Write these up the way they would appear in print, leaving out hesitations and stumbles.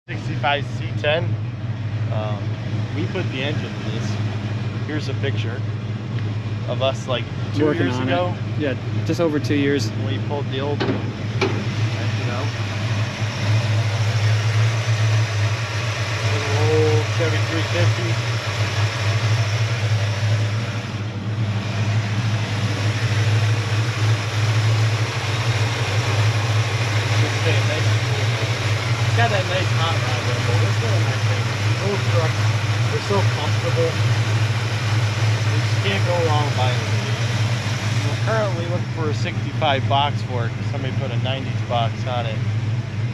65 C10. We put the engine in this. Here's a picture of us like 2 years ago. Yeah, just over 2 years. We pulled the old engine out. Old Chevy 350. Got that nice hot rod rumble. That's one of my things. Old trucks, they're so comfortable. You just can't go wrong buying them. We're currently looking for a 65 box for it because somebody put a 90s box on it.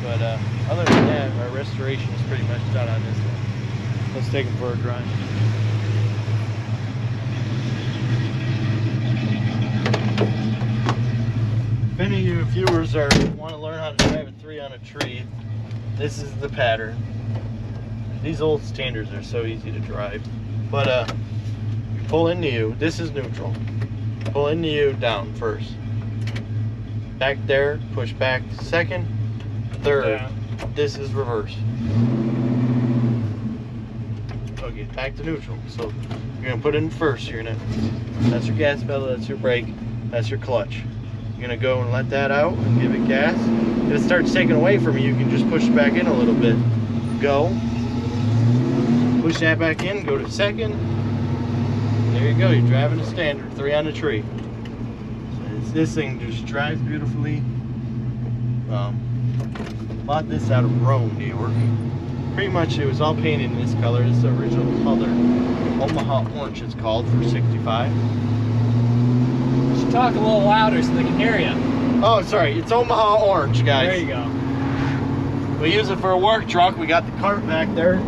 But other than that, our restoration is pretty much done on this one. Let's take it for a drive. If any of you viewers want to learn how to drive a 3 on a tree, this is the pattern. These old standards are so easy to drive. But you pull into U, this is neutral. Pull into U, down first. Back there, push back second, third. Down. This is reverse. Okay, back to neutral. So you're gonna put in first, that's your gas pedal, that's your brake, that's your clutch. You're gonna go and let that out and give it gas. If it starts taking away from you, you can just push it back in a little bit. Go. Push that back in, go to second. There you go, you're driving a standard 3 on a tree. So this thing just drives beautifully. Bought this out of Rome, New York. Pretty much it was all painted in this color. This is the original color. Omaha Orange it's called for 65. You should talk a little louder so they can hear you. Oh, sorry, it's Omaha Orange, guys. There you go. We use it for a work truck. We got the cart back there.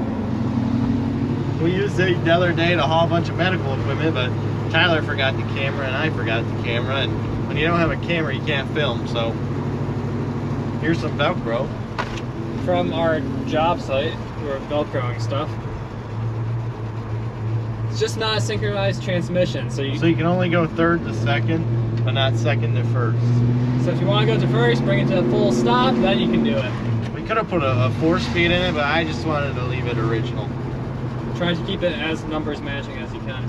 We used it the other day to haul a bunch of medical equipment, but Tyler forgot the camera and I forgot the camera. And when you don't have a camera, you can't film. So here's some Velcro. From our job site, we're Velcroing stuff. It's just not a synchronized transmission, so you can only go third to second, but not second to first. So if you want to go to first, bring it to a full stop, then you can do it. We could have put a 4-speed in it, but I just wanted to leave it original. Try to keep it as numbers matching as you can.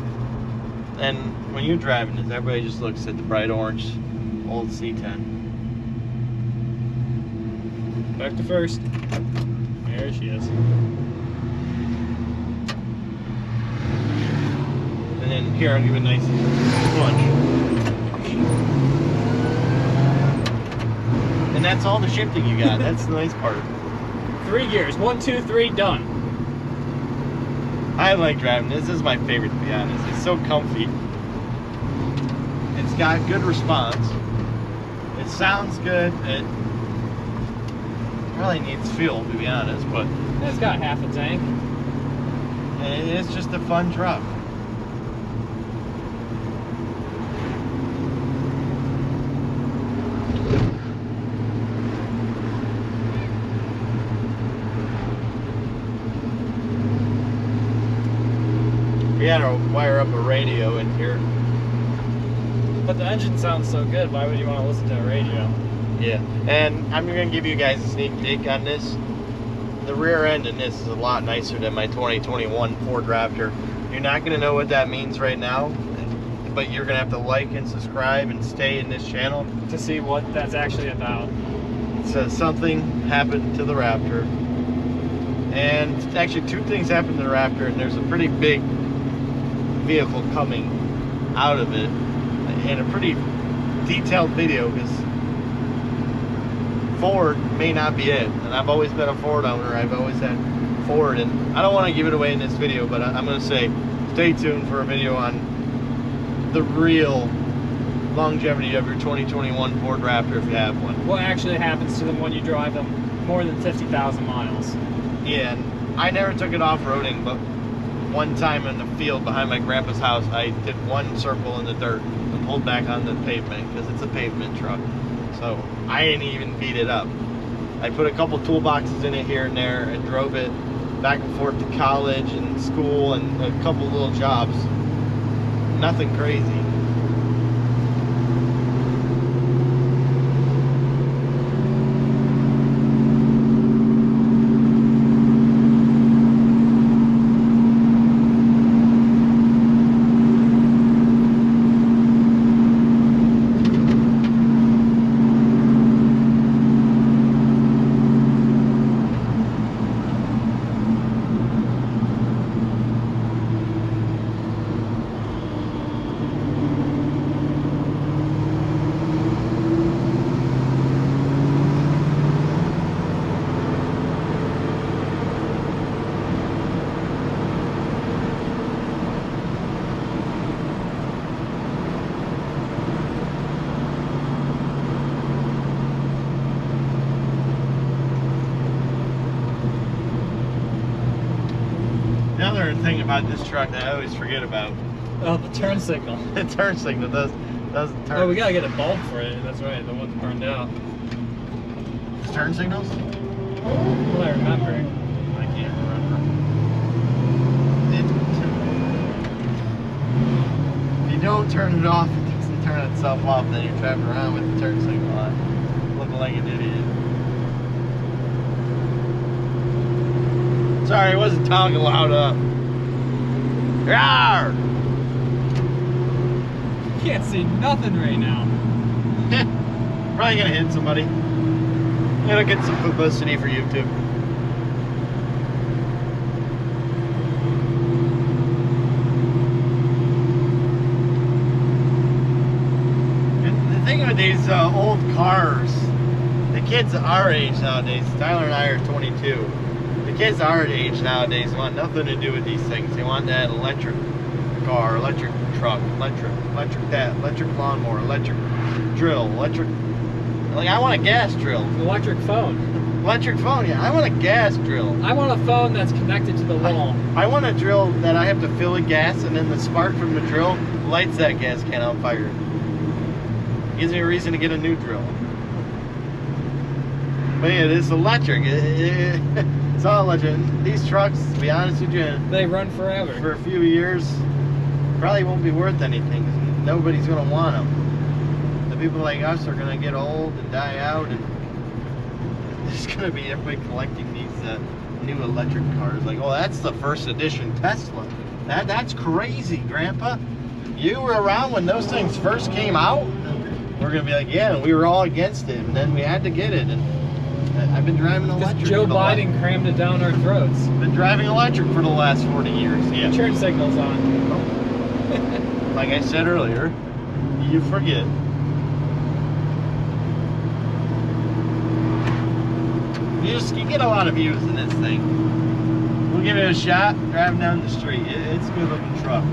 And when you're driving this, everybody just looks at the bright orange old C10. Back to first. There she is. And then here, I'll give it a nice plunge. And that's all the shifting you got. That's the nice part. 3 gears. 1, 2, 3, done. I like driving this. This is my favorite, to be honest. It's so comfy. It's got good response. It sounds good. It really needs fuel, to be honest, but it's got half a tank. And it's just a fun truck. We had to wire up a radio in here. But the engine sounds so good, why would you want to listen to a radio? Yeah, and I'm going to give you guys a sneak peek on this. The rear end in this is a lot nicer than my 2021 Ford Raptor. You're not going to know what that means right now, but you're going to have to like and subscribe and stay in this channel to see what that's actually about. It says something happened to the Raptor. And actually 2 things happened to the Raptor, and there's a pretty big vehicle coming out of it. And a pretty detailed video, because Ford may not be it, and I've always been a Ford owner. I've always had Ford, and I don't want to give it away in this video, but I'm going to say stay tuned for a video on the real longevity of your 2021 Ford Raptor if you have one. What actually happens to them when you drive them more than 50,000 miles? Yeah, and I never took it off-roading, but one time in the field behind my grandpa's house, I did 1 circle in the dirt and pulled back on the pavement, because it's a pavement truck. So I didn't even beat it up. I put a couple toolboxes in it here and there and drove it back and forth to college and school and a couple little jobs. Nothing crazy. The other thing about this truck that I always forget about, Oh, the turn signal. the turn signal doesn't turn. Oh, we gotta get a bulb for it. That's right, the one's burned out. Turn signals? Well, I remember. I can't remember. If you don't turn it off, it doesn't turn itself off. Then you're driving around with the turn signal on, looking like an idiot. Sorry, I wasn't talking loud enough. Rawr! Can't see nothing right now. Probably gonna hit somebody. It'll get some publicity for YouTube. And the thing with these old cars, the kids our age nowadays, Tyler and I are 22. The kids our age nowadays want nothing to do with these things. They want that electric car, electric truck, electric that, electric lawnmower, electric drill, electric. Like, I want a gas drill. Electric phone. Electric phone, yeah. I want a gas drill. I want a phone that's connected to the wall. I want a drill that I have to fill with gas, and then the spark from the drill lights that gas can on fire. Gives me a reason to get a new drill. But yeah, it's electric. It's all electric. These trucks, to be honest with you, They run forever. for a few years, probably won't be worth anything. Nobody's going to want them. The people like us are going to get old and die out, and there's going to be everybody collecting these new electric cars. Like, oh, that's the first edition Tesla. That's crazy, Grandpa. You were around when those things first came out? We're going to be like, yeah, and we were all against it, and then we had to get it. And I've been driving electric. Because Joe Biden crammed it down our throats. Been driving electric for the last 40 years. Yeah. Turn signal's on. Like I said earlier, you forget. You get a lot of views in this thing. We'll give it a shot. Driving down the street. It's a good looking truck.